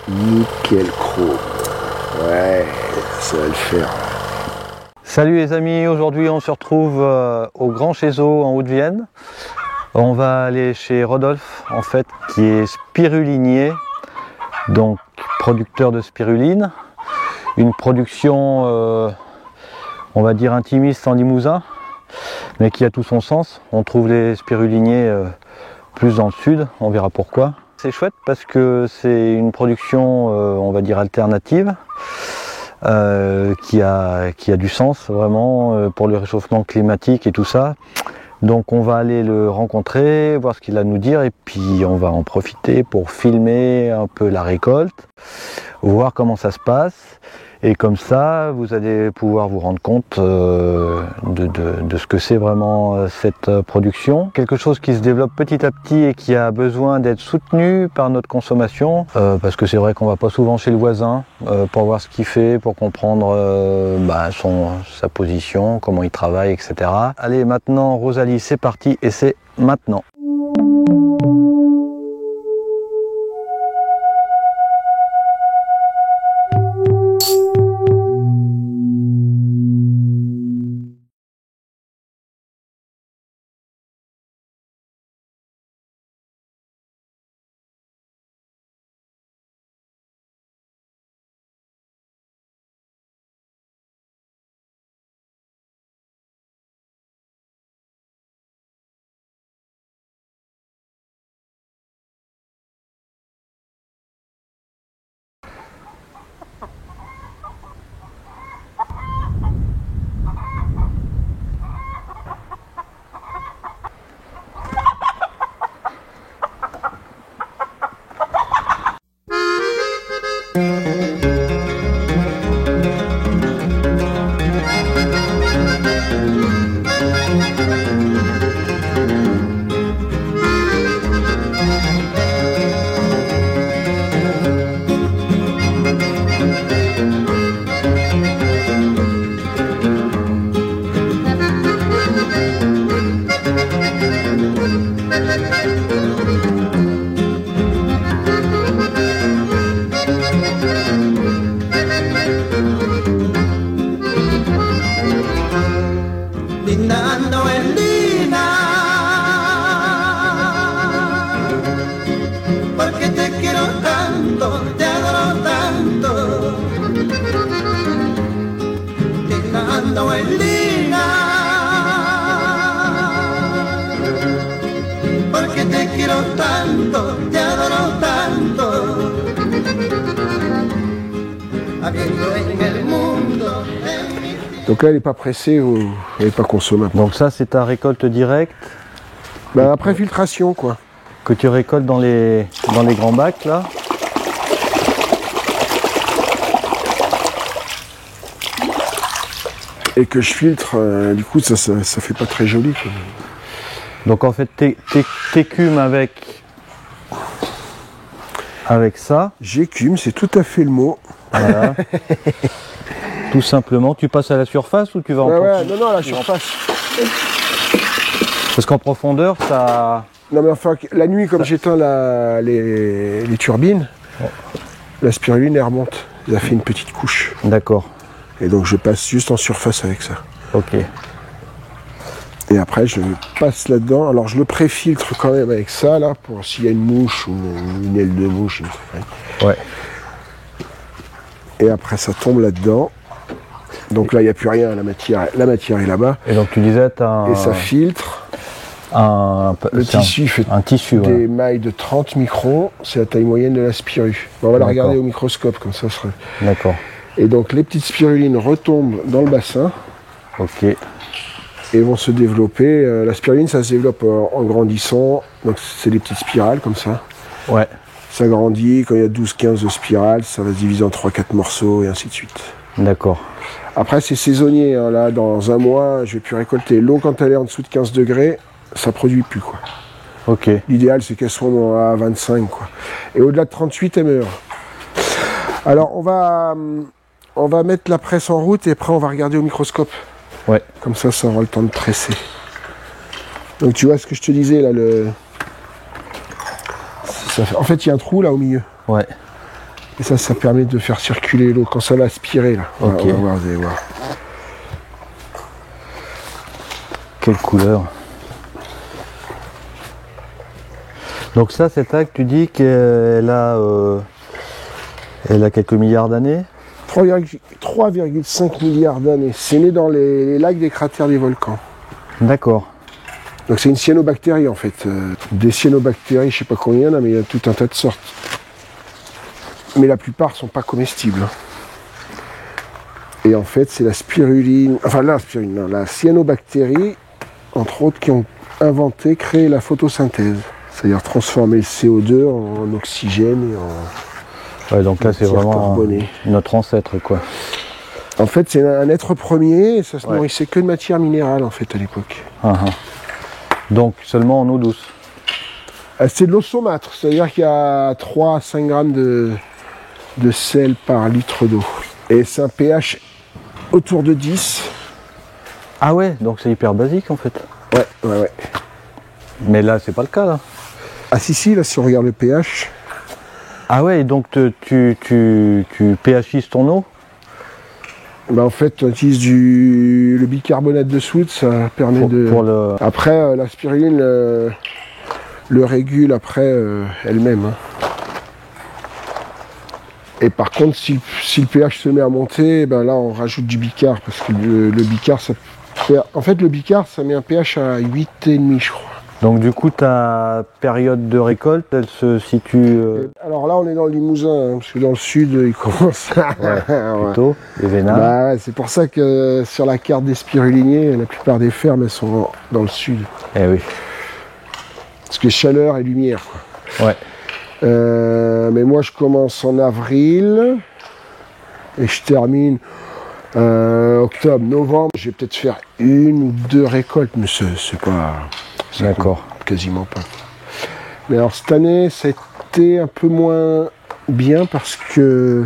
Nickel chrome. Ouais, ça va le faire. Salut les amis, aujourd'hui on se retrouve au Grand Chézeau en Haute-Vienne. On va aller chez Rodolphe en fait, qui est spirulinier, donc producteur de spiruline. Une production, on va dire intimiste en Limousin, mais qui a tout son sens. On trouve les spiruliniers plus dans le sud, on verra pourquoi. C'est chouette parce que c'est une production, on va dire alternative, qui a du sens vraiment pour le réchauffement climatique et tout ça. Donc on va aller le rencontrer, voir ce qu'il a à nous dire et puis on va en profiter pour filmer un peu la récolte, voir comment ça se passe. Et comme ça, vous allez pouvoir vous rendre compte de ce que c'est vraiment cette production. Quelque chose qui se développe petit à petit et qui a besoin d'être soutenu par notre consommation. Parce que c'est vrai qu'on va pas souvent chez le voisin pour voir ce qu'il fait, pour comprendre sa position, comment il travaille, etc. Allez, maintenant Rosalie, c'est parti et c'est maintenant. Donc là, elle n'est pas pressée, elle n'est pas consommable. Donc ça, c'est ta récolte directe. Bah, après filtration, quoi. Que tu récoltes dans les grands bacs, là. Et que je filtre, du coup, ça fait pas très joli, quoi. Donc en fait, t'écumes avec ça. J'écume, c'est tout à fait le mot. Voilà. Tout simplement, tu passes à la surface ou tu vas en profondeur? Non, à la surface. Parce qu'en profondeur, ça... Non mais enfin, la nuit, comme j'éteins les turbines, la spiruline, elle remonte. Elle a fait une petite couche. D'accord. Et donc je passe juste en surface avec ça. Ok. Et après, je passe là-dedans. Alors je le pré-filtre quand même avec ça, là, pour s'il y a une mouche ou une aile de mouche. Ouais. Et après, ça tombe là-dedans. Donc là, il n'y a plus rien, la matière est là-bas. Et donc tu disais, et ça filtre. Le tissu fait des mailles de 30 microns, c'est la taille moyenne de la spiru. On va la regarder au microscope, comme ça serait. D'accord. Et donc les petites spirulines retombent dans le bassin. Ok. Et vont se développer. La spiruline, ça se développe en grandissant. Donc c'est des petites spirales comme ça. Ouais. Ça grandit, quand il y a 12-15 de spirales, ça va se diviser en 3-4 morceaux et ainsi de suite. D'accord. Après, c'est saisonnier. Hein. Là, dans un mois, je vais plus récolter. L'eau, quand elle est en dessous de 15 degrés, ça produit plus, quoi. Ok. L'idéal, c'est qu'elle soit à 25, quoi. Et au-delà de 38, elle meurt. Alors, on va mettre la presse en route et après, on va regarder au microscope. Ouais. Comme ça, ça aura le temps de tresser. Donc, tu vois ce que je te disais, là, En fait, il y a un trou, là, au milieu. Ouais. Et ça permet de faire circuler l'eau quand ça va aspirer là. Ok. On va voir, vous allez voir. Quelle couleur. Donc ça, cette algue, tu dis qu'elle a, elle a quelques milliards d'années? 3,5 milliards d'années. C'est né dans les lacs des cratères des volcans. D'accord. Donc c'est une cyanobactérie en fait. Des cyanobactéries, je sais pas combien il y en a, mais il y a tout un tas de sortes. Mais la plupart sont pas comestibles. Et en fait, c'est la spiruline, enfin la spiruline, non, la cyanobactérie, entre autres, qui ont inventé, créé la photosynthèse. C'est-à-dire transformer le CO2 en oxygène et en... Ouais, donc là, c'est matière vraiment carbonée. notre ancêtre, quoi. En fait, c'est un être premier, et ça se Ouais. nourrissait que de matière minérale, en fait, à l'époque. Ah, ah. Donc seulement en eau douce. C'est de l'eau saumâtre, c'est-à-dire qu'il y a 3 à 5 grammes de sel par litre d'eau. Et c'est un pH autour de 10. Ah ouais, donc c'est hyper basique en fait. Ouais. Mais là, c'est pas le cas là. Ah si, là, si on regarde le pH, Ah ouais, et donc tu pHises ton eau? en fait, on utilise le bicarbonate de soude, ça permet de... Pour le... Après, la spiruline le régule après elle-même. Hein. Et par contre, si le pH se met à monter, ben là, on rajoute du bicar, parce que le bicar, ça... En fait, le bicar, ça met un pH à 8,5, je crois. Donc du coup, ta période de récolte, elle se situe Alors là, on est dans le Limousin, hein, parce que dans le sud, il commence à... Ouais. plutôt, les Vénards. Bah ouais, c'est pour ça que sur la carte des spiruliniers, la plupart des fermes, elles sont dans le sud. Eh oui. Parce que chaleur et lumière, quoi. Ouais. Mais moi, je commence en avril et je termine octobre, novembre. Je vais peut-être faire 1 ou 2 récoltes, mais c'est pas... D'accord. Quasiment pas. Mais alors, cette année, ça a été un peu moins bien parce que...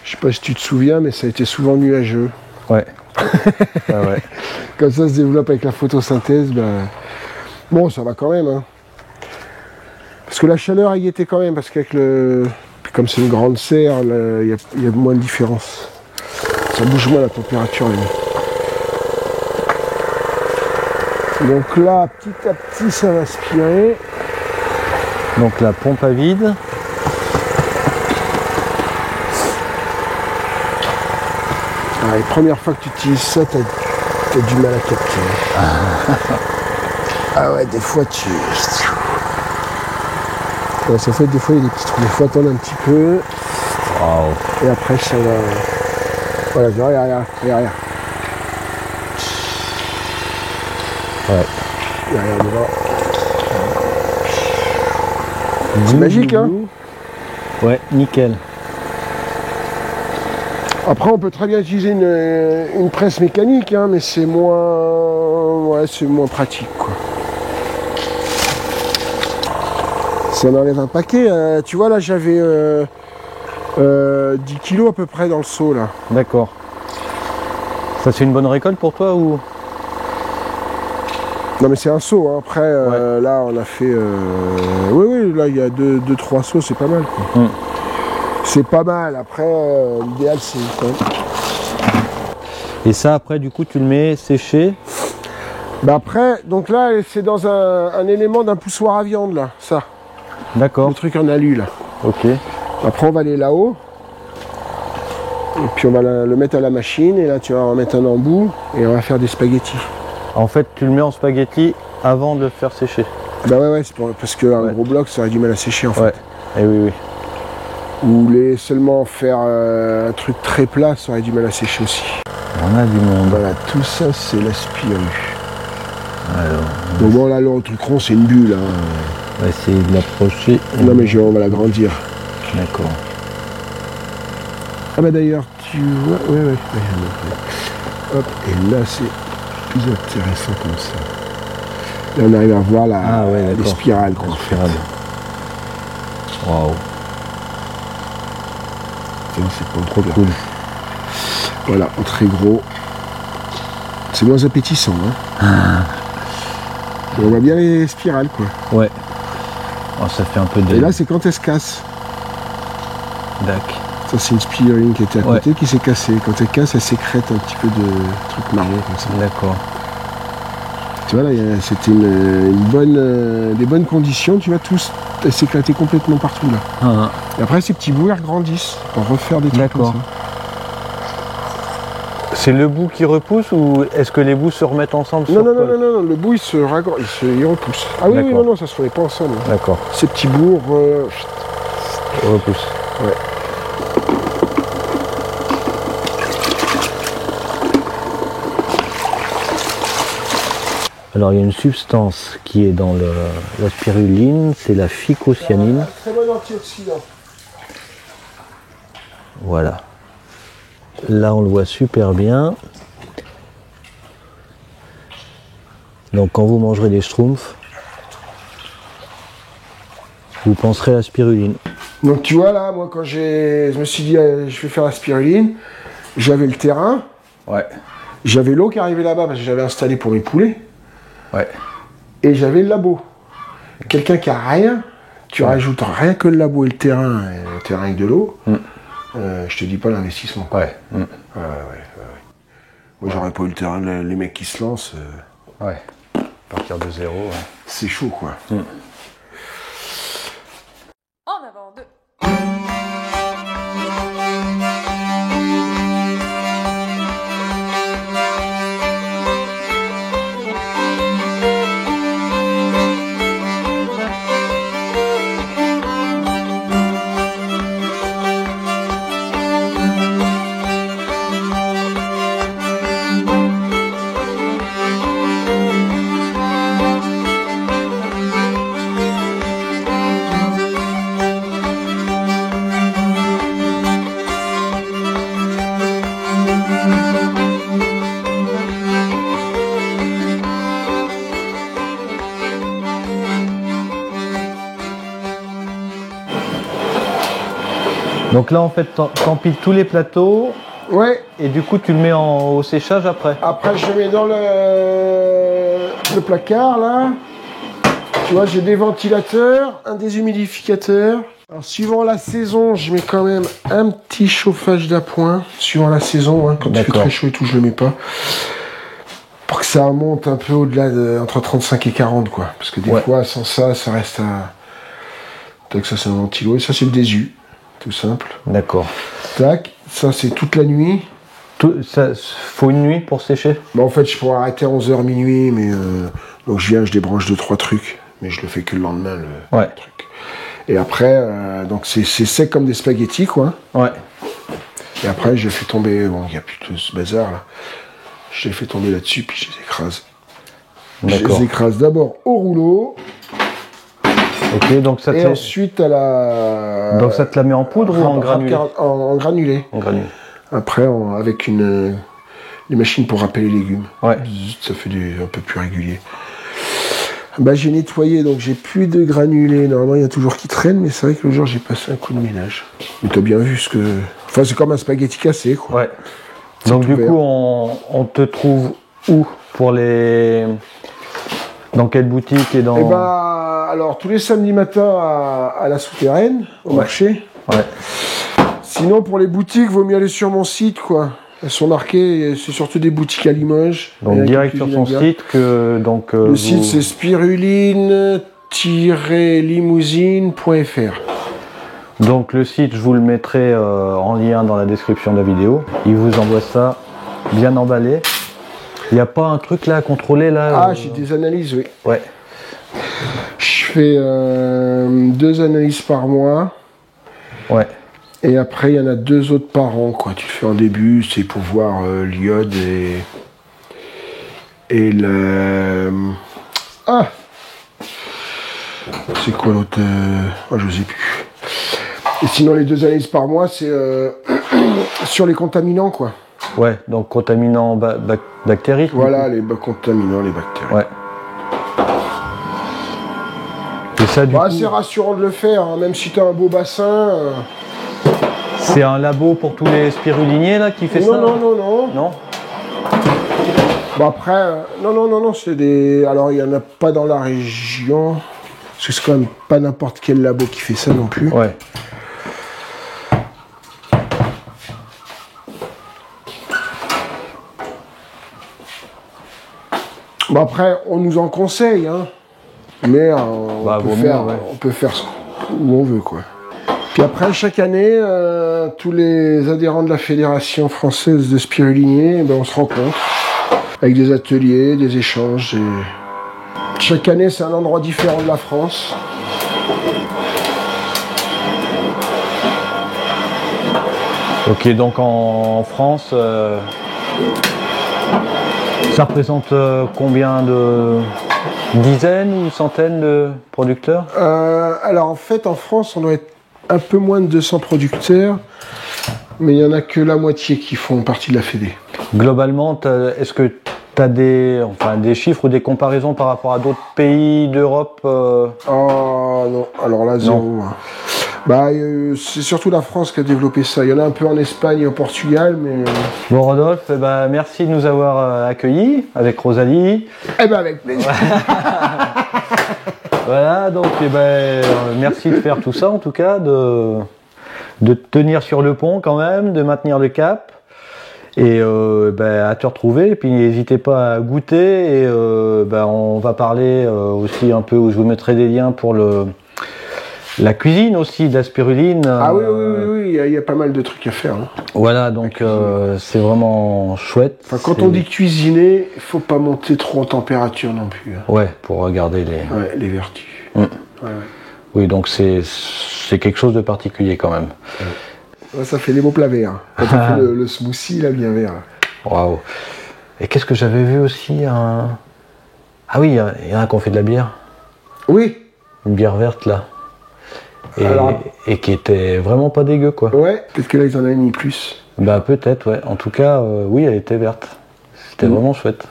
Je sais pas si tu te souviens, mais ça a été souvent nuageux. Ouais. Ah ouais. Comme ça se développe avec la photosynthèse, ben... Bon, ça va quand même, hein. Parce que la chaleur, elle y était quand même, parce qu'avec le... Puis comme c'est une grande serre, il y a moins de différence. Ça bouge moins la température, la nuit. Donc là, petit à petit, ça va aspirer. Donc la pompe à vide. Ah, les premières fois que tu utilises ça, t'as du mal à capter. Ah ouais, des fois tu... Ouais, ça fait des fois il y a des petits trous. Des fois attendre un petit peu. Waouh. Et après ça va... Voilà, regarde. Ouais. Regarde devant. C'est magique, hein. Ouais, nickel. Après, on peut très bien utiliser une presse mécanique, hein, mais c'est moins... Ouais, c'est moins pratique, quoi. Ça en enlève un paquet. Tu vois, là, j'avais 10 kilos à peu près dans le seau, là. D'accord. Ça, c'est une bonne récolte pour toi ou? Non, mais c'est un seau, hein. Après, là, on a fait... Oui, là, il y a 2-3 seaux, c'est pas mal, quoi. C'est pas mal. Après, l'idéal, c'est... Et ça, après, du coup, tu le mets sécher? Bah après, donc là, c'est dans un élément d'un poussoir à viande, là, ça. D'accord. Le truc en alu, là. Ok. Après, on va aller là-haut. Et puis, on va le mettre à la machine. Et là, tu vas en mettre un embout. Et on va faire des spaghettis. En fait, tu le mets en spaghetti avant de le faire sécher. Bah ouais, c'est parce qu'un gros bloc, ça aurait du mal à sécher, en fait. Ouais. Et oui. Ou seulement faire un truc très plat, ça aurait du mal à sécher aussi. On a du monde. Voilà, tout ça, c'est la spiru. Alors, Donc bon, là, le truc rond, c'est une bulle. Hein. on va essayer de l'approcher. Non, mais on va l'agrandir. D'accord. Ah bah d'ailleurs, tu vois... Ouais. Hop, et là, c'est plus intéressant comme ça. Là, on arrive à voir les spirales, quoi. Spirale. Waouh. C'est pas trop Cool. Voilà, en très gros. C'est moins appétissant, hein. Et on voit bien les spirales, quoi. Ouais. Oh, ça fait un peu de... Et là, c'est quand elles se cassent. D'accord. Ça, c'est une spiruline qui était à côté qui s'est cassée. Quand elle casse, elle sécrète un petit peu de trucs marron comme ça. D'accord. Tu vois, là, c'était des bonnes conditions. Tu vois, tout s'éclatait complètement partout, là. Ah. Et après, ces petits bouts, ils regrandissent pour refaire des trucs comme ça. C'est le bout qui repousse ou est-ce que les bouts se remettent ensemble? Non, le bout, il repousse. Ah oui, non, ça se remet pas ensemble. D'accord. Ces petits bouts repoussent. Ouais. Alors il y a une substance qui est dans la spiruline, c'est la phycocyanine. Très bon antioxydant. Voilà. Là on le voit super bien. Donc quand vous mangerez des schtroumpfs, vous penserez à la spiruline. Donc tu vois là, moi quand je me suis dit je vais faire la spiruline, j'avais le terrain, j'avais l'eau qui arrivait là-bas parce que j'avais installé pour mes poulets, et j'avais le labo. Quelqu'un qui a rien, tu rajoutes rien que le labo et le terrain avec de l'eau, je te dis pas l'investissement. Ouais. Moi j'aurais pas eu le terrain, les mecs qui se lancent. À partir de zéro. C'est chaud quoi. En avant, 2. Donc là en fait t'empiles tous les plateaux. Ouais. Et du coup tu le mets au séchage après. Après je mets dans le placard là. Tu vois, j'ai des ventilateurs, un déshumidificateur. Alors suivant la saison, je mets quand même un petit chauffage d'appoint. Suivant la saison, quand il fait très chaud et tout, je le mets pas. Pour que ça monte un peu au-delà entre 35 et 40 quoi. Parce que des fois sans ça, ça reste à. Tac, ça c'est un ventilo et ça c'est le désu. Tout simple. D'accord. Tac, ça c'est toute la nuit. Ça faut une nuit pour sécher? Bah en fait je pourrais arrêter à 11h minuit, mais donc je débranche 2-3 trucs, mais je le fais que le lendemain le truc. Et après, donc c'est sec comme des spaghettis quoi. Et après je fais tomber, bon il n'y a plus de ce bazar là. Je les fais tomber là-dessus puis je les écrase. Je les écrase d'abord au rouleau. Ok, donc ça et ensuite à la. Donc ça te la met en poudre ou en granulé? En granulé. En granulé. Après, avec les machines pour râper les légumes. Ça fait un peu plus régulier. Bah, j'ai nettoyé, donc j'ai plus de granulés. Normalement, il y a toujours qui traîne, mais c'est vrai que le jour, j'ai passé un coup de ménage. Mais t'as bien vu ce que. Enfin, c'est comme un spaghetti cassé, quoi. Ouais. Donc, du coup, on te trouve où pour les. Dans quelle boutique et dans. Eh bah, alors, tous les samedis matins à la souterraine, au marché. Sinon, pour les boutiques, vaut mieux aller sur mon site, quoi. Elles sont marquées, c'est surtout des boutiques à Limoges. Donc direct sur son site que donc. Le site c'est spiruline-limousine.fr. Donc le site, je vous le mettrai en lien dans la description de la vidéo. Il vous envoie ça bien emballé. Il n'y a pas un truc là à contrôler là? Ah, j'ai des analyses, oui. Ouais. Je fais 2 analyses par mois. Ouais. Et après, il y en a 2 autres par an, quoi. Tu le fais en début, c'est pour voir l'iode et le... Ah! C'est quoi l'autre? Je sais plus. Et sinon, les 2 analyses par mois, c'est sur les contaminants, quoi. Ouais, donc contaminants bactériques. Voilà, les contaminants, les bactéries. Ouais. Et ça, du coup... C'est rassurant de le faire, hein, même si tu as un beau bassin... C'est un labo pour tous les spiruliniers là qui fait ça? Non. Non. Bon après, non, c'est des... Alors il n'y en a pas dans la région, parce que c'est quand même pas n'importe quel labo qui fait ça non plus. Ouais. Bon après, on nous en conseille, hein. Mais Bah, vaut mieux, ouais. on peut faire où on veut, quoi. Puis après, chaque année, tous les adhérents de la Fédération française de spiruliniers, ben, on se rencontre avec des ateliers, des échanges. Chaque année, c'est un endroit différent de la France. Ok, donc en France, ça représente combien de dizaines ou centaines de producteurs? Alors en fait, en France, on doit être un peu moins de 200 producteurs, mais il n'y en a que la moitié qui font partie de la Fédé. Globalement, est-ce que tu as des chiffres ou des comparaisons par rapport à d'autres pays d'Europe? Oh non, alors là, zéro. Hein. Bah, c'est surtout la France qui a développé ça. Il y en a un peu en Espagne et au Portugal, mais... Bon, Rodolphe, merci de nous avoir accueillis avec Rosalie. Eh ben avec plaisir. Voilà, donc merci de faire tout ça en tout cas, de tenir sur le pont quand même, de maintenir le cap. Et à te retrouver, et puis n'hésitez pas à goûter, et on va parler aussi un peu, où je vous mettrai des liens pour la cuisine aussi de la spiruline. Ah oui, il y a pas mal de trucs à faire. Hein. Voilà, donc c'est vraiment chouette. Enfin, quand on dit cuisiner, il faut pas monter trop en température non plus. Hein. Ouais, pour regarder les vertus. Mm. Ouais. Oui, donc c'est quelque chose de particulier quand même. Ouais, ça fait des beaux plats verts. Quand on fait le smoothie, là, bien vert. Waouh. Et qu'est-ce que j'avais vu aussi Ah oui, il y en a qui ont fait de la bière. Oui. Une bière verte là. Et qui était vraiment pas dégueu, quoi. Ouais, peut-être que là ils en avaient mis plus. Bah peut-être, ouais. En tout cas, oui, elle était verte. C'était vraiment chouette.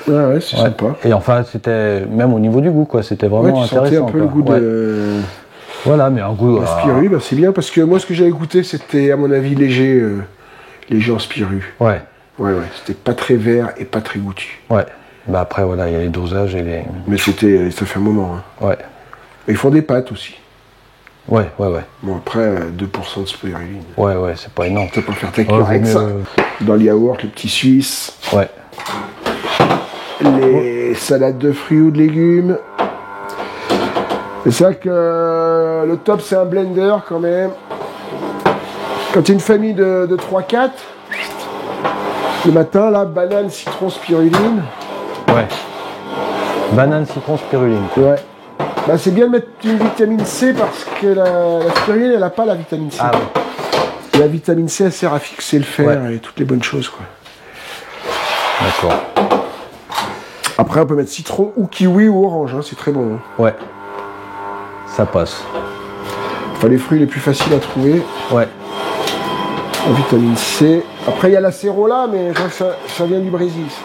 Ouais, c'est sympa. Et enfin, c'était même au niveau du goût, quoi. C'était vraiment tu intéressant. sentais un peu le goût de... Voilà, mais un goût... La spiru, c'est bien, parce que moi, ce que j'avais goûté, c'était, à mon avis, léger en spiru. Ouais. Ouais, c'était pas très vert et pas très goûtu. Ouais. Bah après, voilà, il y a les dosages et les... Mais ça fait un moment. Hein. Ouais. Et ils font des pâtes aussi. Ouais. Bon, après, 2% de spiruline. Ouais, c'est pas énorme. Tu peux pas faire ta cure avec ça. Dans le yaourt, le petit suisse. Ouais. Les salades de fruits ou de légumes. C'est ça que le top, c'est un blender quand même. Quand tu es une famille de 3-4, le matin, là, banane, citron, spiruline. Ouais. Banane, citron, spiruline. Ouais. Bah, c'est bien de mettre une vitamine C parce que la spiruline, elle n'a pas la vitamine C. Ah ouais. Et la vitamine C, elle sert à fixer le fer et toutes les bonnes choses, quoi. D'accord. Après, on peut mettre citron ou kiwi ou orange, hein, c'est très bon. Hein. Ouais. Ça passe. Enfin, les fruits les plus faciles à trouver. Ouais. En vitamine C. Après, il y a l'acérola, mais je crois que ça vient du Brésil. Ça.